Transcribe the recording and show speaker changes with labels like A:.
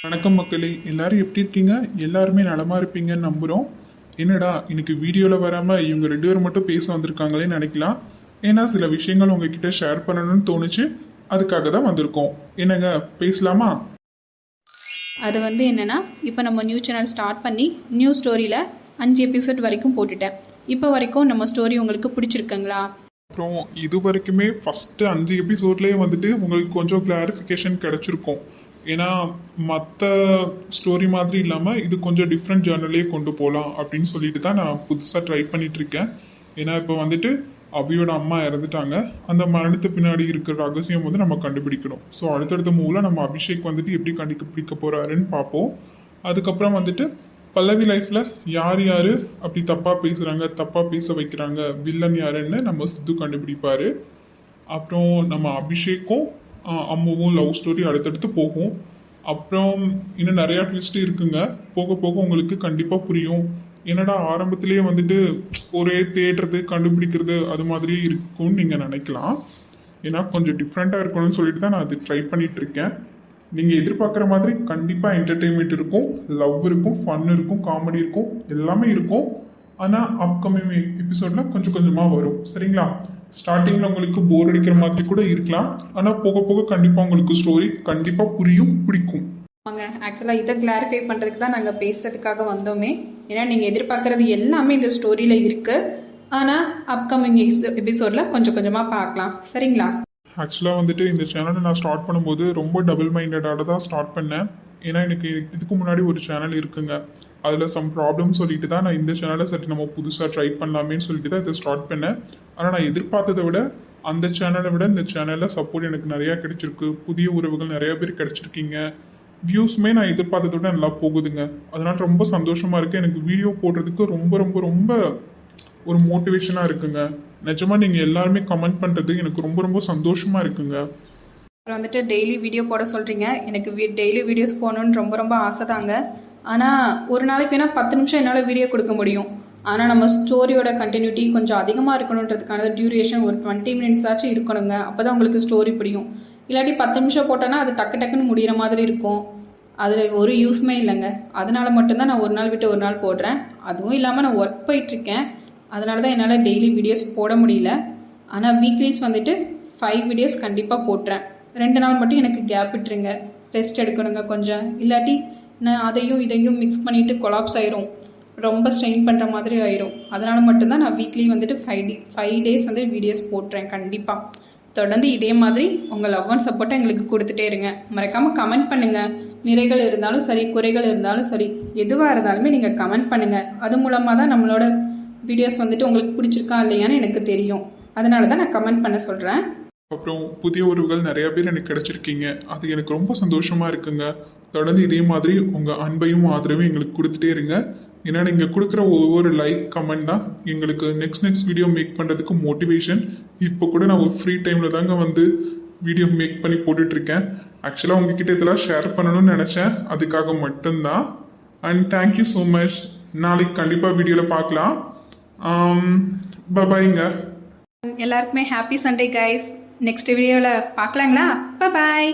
A: வணக்கம் மக்களே, எல்லாரும் எப்படி இருக்கீங்க? எல்லாருமே நலமா இருப்பீங்கன்னு நம்புறோம். என்னடா இன்னைக்கு வீடியோல வராம இவங்க ரெண்டு பேரும் மட்டும் பேச வந்திருக்காங்களேன்னு நினைக்கலாம். ஏன்னா சில விஷயங்கள் உங்ககிட்ட ஷேர் பண்ணணும்னு தோணுச்சு, அதுக்காக தான் வந்திருக்கோம். என்னங்க, பேசலாமா?
B: அது என்னென்னா, இப்போ நம்ம நியூ சேனல் ஸ்டார்ட் பண்ணி நியூ ஸ்டோரியில் 5 எபிசோட் வரைக்கும் போட்டுட்டேன். இப்போ வரைக்கும் நம்ம ஸ்டோரி உங்களுக்கு பிடிச்சிருக்குங்களா?
A: அப்புறம் இது வரைக்குமே ஃபஸ்ட்டு 5 எபிசோட்லேயே உங்களுக்கு கொஞ்சம் கிளாரிஃபிகேஷன் கிடச்சிருக்கும். ஏன்னா மற்ற ஸ்டோரி மாதிரி இல்லாமல் இது கொஞ்சம் டிஃப்ரெண்ட் ஜேர்னல்லே கொண்டு போகலாம் அப்படின்னு சொல்லிட்டு தான் நான் புதுசாக ட்ரை பண்ணிகிட்ருக்கேன். ஏன்னா இப்போ அபியோட அம்மா இறந்துட்டாங்க. அந்த மரணத்து பின்னாடி இருக்கிற ரகசியம் நம்ம கண்டுபிடிக்கணும். ஸோ அடுத்தடுத்த மூவில் நம்ம அபிஷேக் எப்படி கண்டுபிடிக்க போகிறாருன்னு பார்ப்போம். அதுக்கப்புறம் பல்லவி லைஃப்பில் யார் யார் அப்படி தப்பாக பேசுகிறாங்க, தப்பாக பேச வைக்கிறாங்க, வில்லன் யாருன்னு நம்ம சித்து கண்டுபிடிப்பார். அப்புறம் நம்ம அபிஷேக்கும் அம்மாவும் லவ் ஸ்டோரி அடுத்தடுத்து போகும். அப்புறம் இன்னும் நிறையா ட்விஸ்ட் இருக்குங்க. போக போக உங்களுக்கு கண்டிப்பாக புரியும். என்னடா ஆரம்பத்திலேயே ஒரே தேடுறது கண்டுபிடிக்கிறது அது மாதிரியே இருக்கும்னு நீங்கள் நினைக்கலாம். ஏன்னா கொஞ்சம் டிஃப்ரெண்ட்டாக இருக்கணும்னு சொல்லிட்டு தான் நான் அது ட்ரை பண்ணிகிட்ருக்கேன். நீங்கள் எதிர்பார்க்குற மாதிரி கண்டிப்பாக என்டர்டெயின்மெண்ட் இருக்கும், லவ் இருக்கும், ஃபன் இருக்கும், காமெடி இருக்கும், எல்லாமே இருக்கும். ஆனால் அப்கமிங் எபிசோடில் கொஞ்சம் கொஞ்சமாக வரும். சரிங்களா? ஸ்டார்டிங்கில் உங்களுக்கு போர் அடிக்கிற மாதிரி கூட இருக்கலாம். ஆனால் போக போக கண்டிப்பாக உங்களுக்கு ஸ்டோரி கண்டிப்பாக புரியும், பிடிக்கும்.
B: ஆமாங்க, ஆக்சுவலாக இதை கிளாரிஃபை பண்ணுறதுக்கு தான் நாங்கள் பேசுகிறதுக்காக வந்தோமே. ஏன்னா நீங்கள் எதிர்பார்க்குறது எல்லாமே இந்த ஸ்டோரியில் இருக்குது. ஆனால் அப்கமிங் எபிசோடில் கொஞ்சம் கொஞ்சமாக பார்க்கலாம். சரிங்களா?
A: ஆக்சுவலாக இந்த சேனலை நான் ஸ்டார்ட் பண்ணும்போது ரொம்ப டபுள் மைண்டடாக தான் ஸ்டார்ட் பண்ணேன். ஏன்னா எனக்கு இதுக்கு முன்னாடி ஒரு சேனல் இருக்குங்க. அதில் சம் ப்ராப்ளம் சொல்லிட்டு தான் நான் இந்த சேனலை சரி நம்ம புதுசாக ட்ரை பண்ணலாமேன்னு சொல்லிட்டு தான் இதை ஸ்டார்ட் பண்ணேன். ஆனால் நான் எதிர்பார்த்ததை விட அந்த சேனலை விட இந்த சேனலில் சப்போர்ட் எனக்கு நிறையா கிடைச்சிருக்கு. புதிய உறவுகள் நிறைய பேர் கிடைச்சிருக்கீங்க. வியூஸுமே நான் எதிர்பார்த்ததை விட நல்லா போகுதுங்க. அதனால் ரொம்ப சந்தோஷமாக இருக்குது. எனக்கு வீடியோ போடுறதுக்கு ரொம்ப ரொம்ப ரொம்ப ஒரு மோட்டிவேஷனாக இருக்குங்க. நிஜமாக நீங்கள் எல்லாருமே கமெண்ட் பண்ணுறது எனக்கு ரொம்ப ரொம்ப சந்தோஷமாக இருக்குங்க.
B: அப்புறம் டெய்லி வீடியோ போட சொல்கிறீங்க. எனக்கு டெய்லி வீடியோஸ் போகணுன்னு ரொம்ப ரொம்ப ஆசை தாங்க. ஆனால் ஒரு நாளைக்கு வேணால் 10 நிமிஷம் என்னால் வீடியோ கொடுக்க முடியும். ஆனால் நம்ம ஸ்டோரியோட கண்டினியூட்டி கொஞ்சம் அதிகமாக இருக்கணுன்றதுக்கான டியூரேஷன் ஒரு 20 மினிட்ஸ் ஆச்சும் இருக்கணுங்க. அப்போ தான் உங்களுக்கு ஸ்டோரி புரியும். இல்லாட்டி 10 நிமிஷம் போட்டோன்னா அது டக்கு டக்குன்னு முடிகிற மாதிரி இருக்கும். அதில் ஒரு யூஸ்மே இல்லைங்க. அதனால மட்டும்தான் நான் ஒரு நாள் விட்டு ஒரு நாள் போடுறேன். அதுவும் இல்லாமல் நான் ஒர்க் போயிட்டுருக்கேன். அதனால தான் என்னால் டெய்லி வீடியோஸ் போட முடியல. ஆனால் வீக்லிஸ் 5 வீடியோஸ் கண்டிப்பாக போட்டுறேன். 2 நாள் மட்டும் எனக்கு கேப் விட்டுருங்க, ரெஸ்ட் எடுக்கணுங்க கொஞ்சம். இல்லாட்டி நான் அதையும் இதையும் மிக்ஸ் பண்ணிவிட்டு கொலாப்ஸ் ஆயிரும், ரொம்ப ஸ்ட்ரெயின் பண்ணுற மாதிரி ஆயிரும். அதனால் மட்டும்தான் நான் வீக்லி 5 டேஸ் வீடியோஸ் போட்டுறேன். கண்டிப்பாக தொடர்ந்து இதே மாதிரி உங்கள் லவ் அண்ட் சப்போர்ட்டை எங்களுக்கு கொடுத்துட்டே இருங்க. மறக்காமல் கமெண்ட் பண்ணுங்கள். நிறைகள் இருந்தாலும் சரி, குறைகள் இருந்தாலும் சரி, எதுவாக இருந்தாலுமே நீங்கள் கமெண்ட் பண்ணுங்கள். அது மூலமாக தான் நம்மளோட வீடியோஸ் உங்களுக்கு பிடிச்சிருக்கா இல்லையான்னு எனக்கு தெரியும். அதனால தான் நான் கமெண்ட் பண்ண சொல்கிறேன்.
A: அப்புறம் புதிய உறவுகள் நிறைய பேர் எனக்கு கிடைச்சிருக்கீங்க. அது எனக்கு ரொம்ப சந்தோஷமாக இருக்குங்க. தொடர்ந்து இதே மாதிரி உங்கள் அன்பையும் ஆதரவையும் எங்களுக்கு கொடுத்துட்டே இருங்க. ஏன்னா நீங்கள் கொடுக்குற ஒவ்வொரு லைக் கமெண்ட் தான் எங்களுக்கு நெக்ஸ்ட் வீடியோ மேக் பண்ணுறதுக்கு மோட்டிவேஷன். இப்போ கூட நான் ஒரு ஃப்ரீ டைமில் தாங்க வீடியோ மேக் பண்ணி போட்டுட்ருக்கேன். ஆக்சுவலாக உங்ககிட்ட இதெல்லாம் ஷேர் பண்ணணும்னு நினச்சேன். அதுக்காக மட்டும்தான். And thank you so much. நாளைக்கு கண்டிப்பாக வீடியோவில் பார்க்கலாம். பாய்ங்க.
B: எல்லாருக்குமே ஹாப்பி சண்டே கைஸ். நெக்ஸ்ட் வீடியோவில் பார்க்கலாங்களா? பாய்.